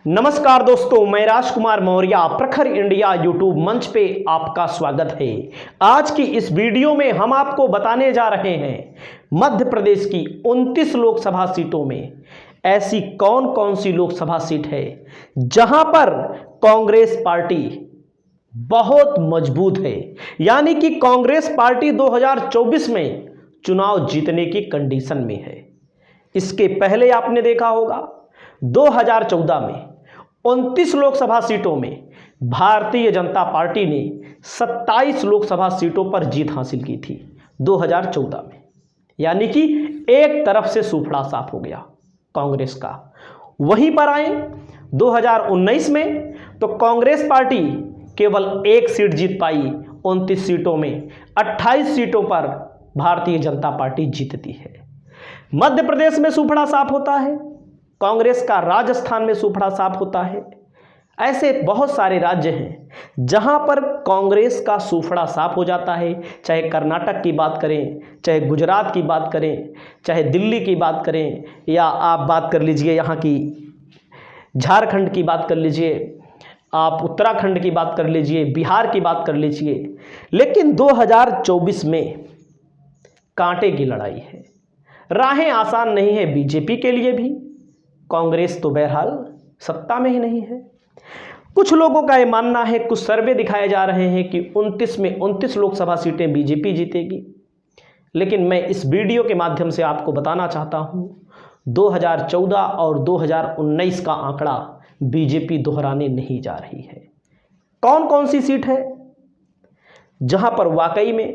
नमस्कार दोस्तों, मैं राजकुमार मौर्य प्रखर इंडिया यूट्यूब मंच पे आपका स्वागत है। आज की इस वीडियो में हम आपको बताने जा रहे हैं मध्य प्रदेश की 29 लोकसभा सीटों में ऐसी कौन कौन सी लोकसभा सीट है जहां पर कांग्रेस पार्टी बहुत मजबूत है, यानी कि कांग्रेस पार्टी 2024 में चुनाव जीतने की कंडीशन में है। इसके पहले आपने देखा होगा 2014 में 29 लोकसभा सीटों में भारतीय जनता पार्टी ने 27 लोकसभा सीटों पर जीत हासिल की थी 2014 में, यानी कि एक तरफ से सूफड़ा साफ हो गया कांग्रेस का। वहीं पर आए 2019 में तो कांग्रेस पार्टी केवल एक सीट जीत पाई 29 सीटों में, 28 सीटों पर भारतीय जनता पार्टी जीतती है। मध्य प्रदेश में सूफड़ा साफ होता है कांग्रेस का, राजस्थान में सूफड़ा साफ होता है। ऐसे बहुत सारे राज्य हैं जहां पर कांग्रेस का सूफड़ा साफ हो जाता है, चाहे कर्नाटक की बात करें, चाहे गुजरात की बात करें, चाहे दिल्ली की बात करें, या आप बात कर लीजिए यहाँ की झारखंड की बात कर लीजिए, आप उत्तराखंड की बात कर लीजिए, बिहार की बात कर लीजिए। लेकिन 2024 में कांटे की लड़ाई है, राहें आसान नहीं है बीजेपी के लिए भी। कांग्रेस तो बहरहाल सत्ता में ही नहीं है। कुछ लोगों का यह मानना है, कुछ सर्वे दिखाए जा रहे हैं कि 29 में 29 लोकसभा सीटें बीजेपी जीतेगी। लेकिन मैं इस वीडियो के माध्यम से आपको बताना चाहता हूं 2014 और 2019 का आंकड़ा बीजेपी दोहराने नहीं जा रही है। कौन कौन सी सीट है जहां पर वाकई में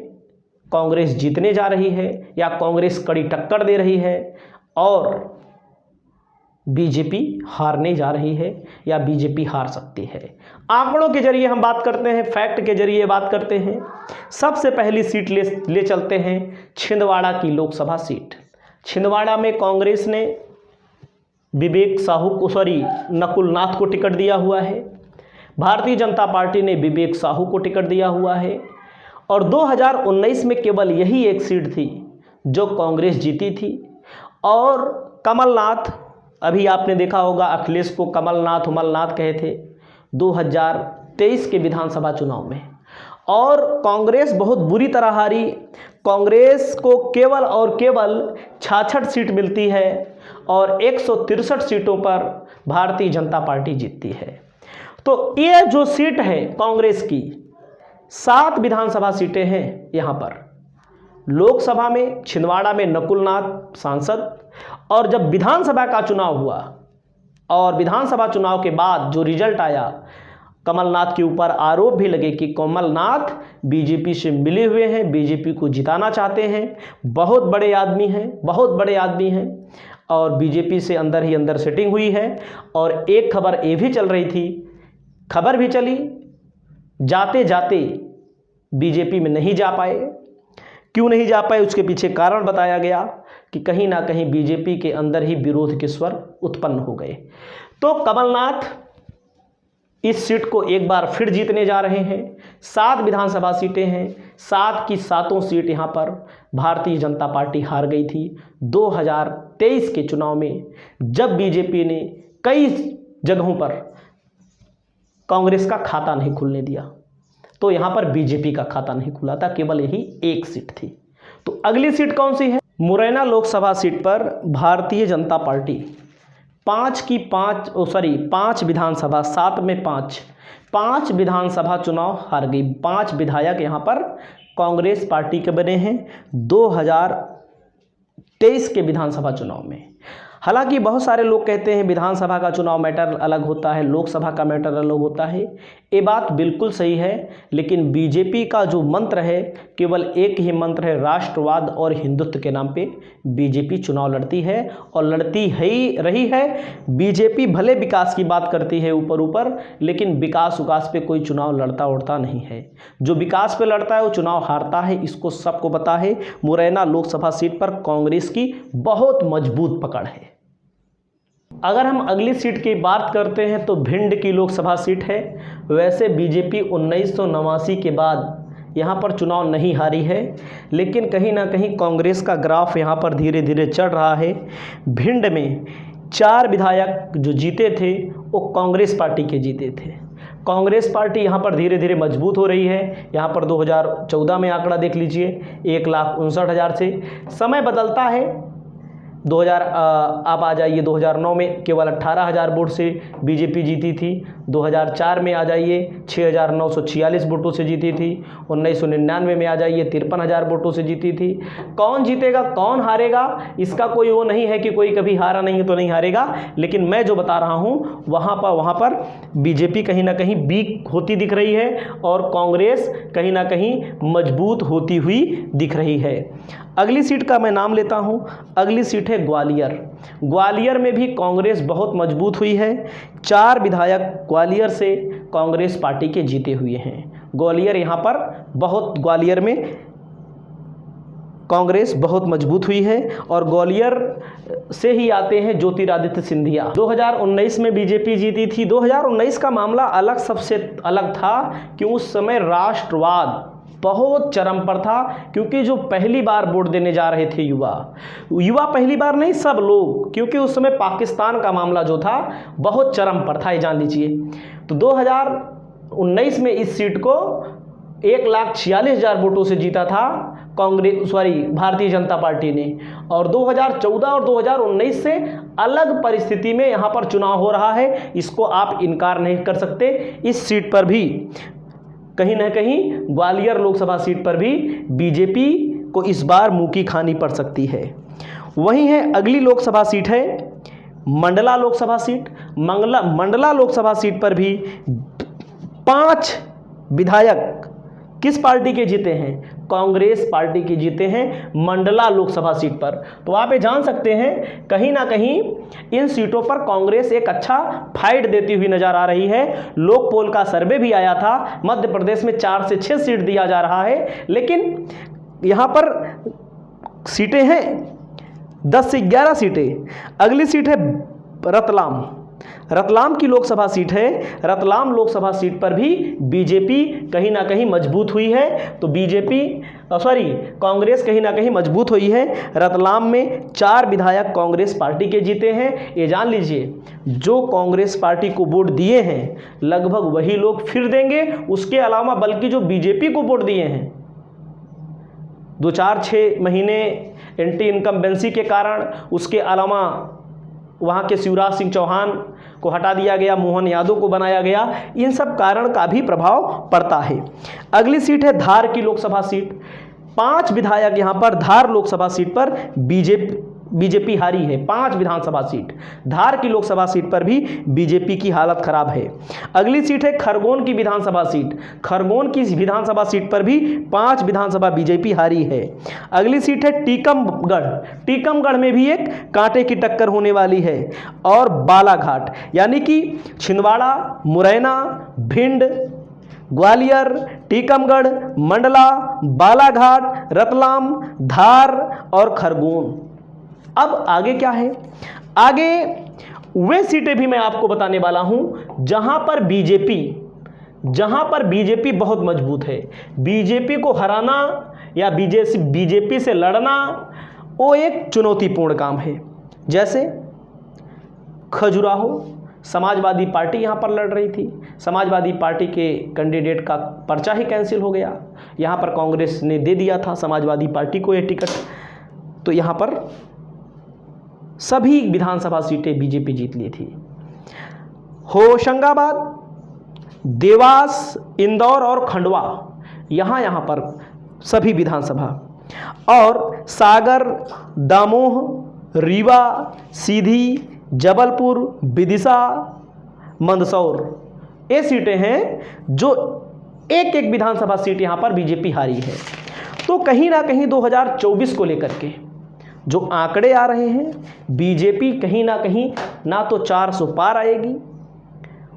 कांग्रेस जीतने जा रही है या कांग्रेस कड़ी टक्कर दे रही है और बीजेपी हारने जा रही है या बीजेपी हार सकती है। आंकड़ों के जरिए हम बात करते हैं, फैक्ट के जरिए बात करते हैं। सबसे पहली सीट ले चलते हैं छिंदवाड़ा की लोकसभा सीट। छिंदवाड़ा में कांग्रेस ने विवेक साहू को नकुल नाथ को टिकट दिया हुआ है, भारतीय जनता पार्टी ने विवेक साहू को टिकट दिया हुआ है। और 2019 में केवल यही एक सीट थी जो कांग्रेस जीती थी। और कमलनाथ, अभी आपने देखा होगा अखिलेश को कमलनाथ उमलनाथ कहे थे 2023 के विधानसभा चुनाव में, और कांग्रेस बहुत बुरी तरह हारी। कांग्रेस को केवल और केवल 66 सीट मिलती है और 163 सीटों पर भारतीय जनता पार्टी जीतती है। तो ये जो सीट है कांग्रेस की, 7 विधानसभा सीटें हैं यहाँ पर। लोकसभा में छिंदवाड़ा में नकुलनाथ सांसद, और जब विधानसभा का चुनाव हुआ और विधानसभा चुनाव के बाद जो रिजल्ट आया, कमलनाथ के ऊपर आरोप भी लगे कि कमलनाथ बीजेपी से मिले हुए हैं, बीजेपी को जिताना चाहते हैं, बहुत बड़े आदमी हैं, बहुत बड़े आदमी हैं, और बीजेपी से अंदर ही अंदर सेटिंग हुई है। और एक खबर ये भी चल रही थी, खबर भी चली, जाते जाते बीजेपी में नहीं जा पाए। क्यों नहीं जा पाए, उसके पीछे कारण बताया गया कि कहीं ना कहीं बीजेपी के अंदर ही विरोध के स्वर उत्पन्न हो गए। तो कमलनाथ इस सीट को एक बार फिर जीतने जा रहे हैं। 7 विधानसभा सीटें हैं, 7 की 7 सीट यहाँ पर भारतीय जनता पार्टी हार गई थी 2023 के चुनाव में, जब बीजेपी ने कई जगहों पर कांग्रेस का खाता नहीं खुलने दिया। तो यहाँ पर बीजेपी का खाता नहीं खुला था, केवल यही एक सीट थी। तो अगली सीट कौन सी है? मुरैना लोकसभा सीट पर भारतीय जनता पार्टी 5 विधानसभा, 7 में 5 विधानसभा चुनाव हार गई। 5 विधायक यहाँ पर कांग्रेस पार्टी के बने हैं 2023 के विधानसभा चुनाव में। हालांकि बहुत सारे लोग कहते हैं विधानसभा का चुनाव मैटर अलग होता है, लोकसभा का मैटर अलग होता है। ये बात बिल्कुल सही है, लेकिन बीजेपी का जो मंत्र है केवल एक ही मंत्र है, राष्ट्रवाद और हिंदुत्व के नाम पे बीजेपी चुनाव लड़ती है और लड़ती ही रही है। बीजेपी भले विकास की बात करती है ऊपर ऊपर, लेकिन विकास पे कोई चुनाव लड़ता उड़ता नहीं है। जो विकास पे लड़ता है वो चुनाव हारता है, इसको सबको पता है। मुरैना लोकसभा सीट पर कांग्रेस की बहुत मजबूत पकड़ है। अगर हम अगली सीट की बात करते हैं तो भिंड की लोकसभा सीट है। वैसे बीजेपी 1989 के बाद यहाँ पर चुनाव नहीं हारी है, लेकिन कहीं ना कहीं कांग्रेस का ग्राफ यहाँ पर धीरे धीरे चढ़ रहा है। भिंड में 4 विधायक जो जीते थे वो कांग्रेस पार्टी के जीते थे। कांग्रेस पार्टी यहाँ पर धीरे धीरे मजबूत हो रही है। यहाँ पर 2014 में आंकड़ा देख लीजिए 1,59,000 से। समय बदलता है। 2000 आप आ जाइए 2009 में केवल 18,000 वोट से बीजेपी जीती थी। 2004 में आ जाइए 6,946 वोटों से जीती थी। 1999 में आ जाइए 53,000 वोटों से जीती थी। कौन जीतेगा कौन हारेगा इसका कोई वो नहीं है कि कोई कभी हारा नहीं है तो नहीं हारेगा, लेकिन मैं जो बता रहा हूँ वहाँ पर बीजेपी कहीं ना कहीं वीक होती दिख रही है और कांग्रेस कहीं ना कहीं मजबूत होती हुई दिख रही है। अगली सीट का मैं नाम लेता हूं। अगली सीट है ग्वालियर। ग्वालियर में भी कांग्रेस बहुत मजबूत हुई है। 4 विधायक ग्वालियर से कांग्रेस पार्टी के जीते हुए हैं। ग्वालियर में कांग्रेस बहुत मजबूत हुई है और ग्वालियर से ही आते हैं ज्योतिरादित्य सिंधिया। 2019 में बीजेपी जीती थी। 2019 का मामला सबसे अलग था कि उस समय राष्ट्रवाद बहुत चरम पर था, क्योंकि जो पहली बार वोट देने जा रहे थे युवा पहली बार नहीं सब लोग, क्योंकि उस समय पाकिस्तान का मामला जो था बहुत चरम पर था, ये जान लीजिए। तो 2019 में इस सीट को 1,46,000 वोटों से जीता था भारतीय जनता पार्टी ने। और 2014 और 2019 से अलग परिस्थिति में यहाँ पर चुनाव हो रहा है, इसको आप इनकार नहीं कर सकते। इस सीट पर भी कहीं ना कहीं ग्वालियर लोकसभा सीट पर भी बीजेपी को इस बार मुंह की खानी पड़ सकती है। वहीं है अगली लोकसभा सीट है मंडला लोकसभा सीट। मंडला लोकसभा सीट पर भी 5 विधायक किस पार्टी के जीते हैं? कांग्रेस पार्टी के जीते हैं मंडला लोकसभा सीट पर। तो आप ये जान सकते हैं कहीं ना कहीं इन सीटों पर कांग्रेस एक अच्छा फाइट देती हुई नजर आ रही है। लोक पोल का सर्वे भी आया था, मध्य प्रदेश में 4 से 6 सीट दिया जा रहा है, लेकिन यहाँ पर सीटें हैं 10 से 11 सीटें। अगली सीट है रतलाम की लोकसभा सीट है। रतलाम लोकसभा सीट पर भी बीजेपी कहीं ना कहीं मजबूत हुई है। तो कांग्रेस कहीं ना कहीं मजबूत हुई है। रतलाम में 4 विधायक कांग्रेस पार्टी के जीते हैं। ये जान लीजिए जो कांग्रेस पार्टी को वोट दिए हैं लगभग वही लोग फिर देंगे, उसके अलावा बल्कि जो बीजेपी को वोट दिए हैं 2-4-6 महीने एंटी इनकम्बेंसी के कारण, उसके अलावा वहाँ के शिवराज सिंह चौहान को हटा दिया गया, मोहन यादव को बनाया गया, इन सब कारण का भी प्रभाव पड़ता है। अगली सीट है धार की लोकसभा सीट। 5 विधायक यहाँ पर धार लोकसभा सीट पर बीजेपी हारी है। 5 विधानसभा सीट धार की लोकसभा सीट पर भी बीजेपी की हालत खराब है। अगली सीट है खरगोन की विधानसभा सीट। खरगोन की विधानसभा सीट पर भी 5 विधानसभा बीजेपी हारी है। अगली सीट है टीकमगढ़ में भी एक कांटे की टक्कर होने वाली है। और बालाघाट यानी कि छिंदवाड़ा, मुरैना, भिंड, ग्वालियर, टीकमगढ़, मंडला, बालाघाट, रतलाम, धार और खरगोन। अब आगे क्या है? आगे वे सीटें भी मैं आपको बताने वाला हूं जहां पर बीजेपी बहुत मजबूत है। बीजेपी को हराना या बीजेपी से लड़ना वो एक चुनौतीपूर्ण काम है। जैसे खजुराहो समाजवादी पार्टी यहां पर लड़ रही थी, समाजवादी पार्टी के कैंडिडेट का पर्चा ही कैंसिल हो गया। यहां पर कांग्रेस ने दे दिया था समाजवादी पार्टी को ये टिकट, तो यहां पर सभी विधानसभा सीटें बीजेपी जीत ली थी। होशंगाबाद, देवास, इंदौर और खंडवा यहाँ पर सभी विधानसभा, और सागर, दामोह, रीवा, सीधी, जबलपुर, विदिशा, मंदसौर, ये सीटें हैं जो एक विधानसभा सीट यहाँ पर बीजेपी हारी है। तो कहीं ना कहीं 2024 को लेकर के जो आंकड़े आ रहे हैं, बीजेपी कहीं ना तो 400 पार आएगी,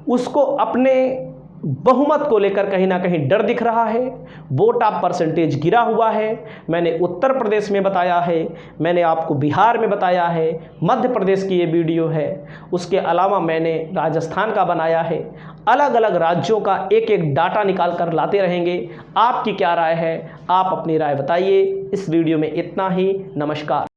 उसको अपने बहुमत को लेकर कहीं ना कहीं डर दिख रहा है। वोट ऑफ परसेंटेज गिरा हुआ है। मैंने उत्तर प्रदेश में बताया है, मैंने आपको बिहार में बताया है, मध्य प्रदेश की ये वीडियो है, उसके अलावा मैंने राजस्थान का बनाया है। अलग अलग राज्यों का एक डाटा निकाल कर लाते रहेंगे। आपकी क्या राय है? आप अपनी राय बताइए। इस वीडियो में इतना ही। नमस्कार।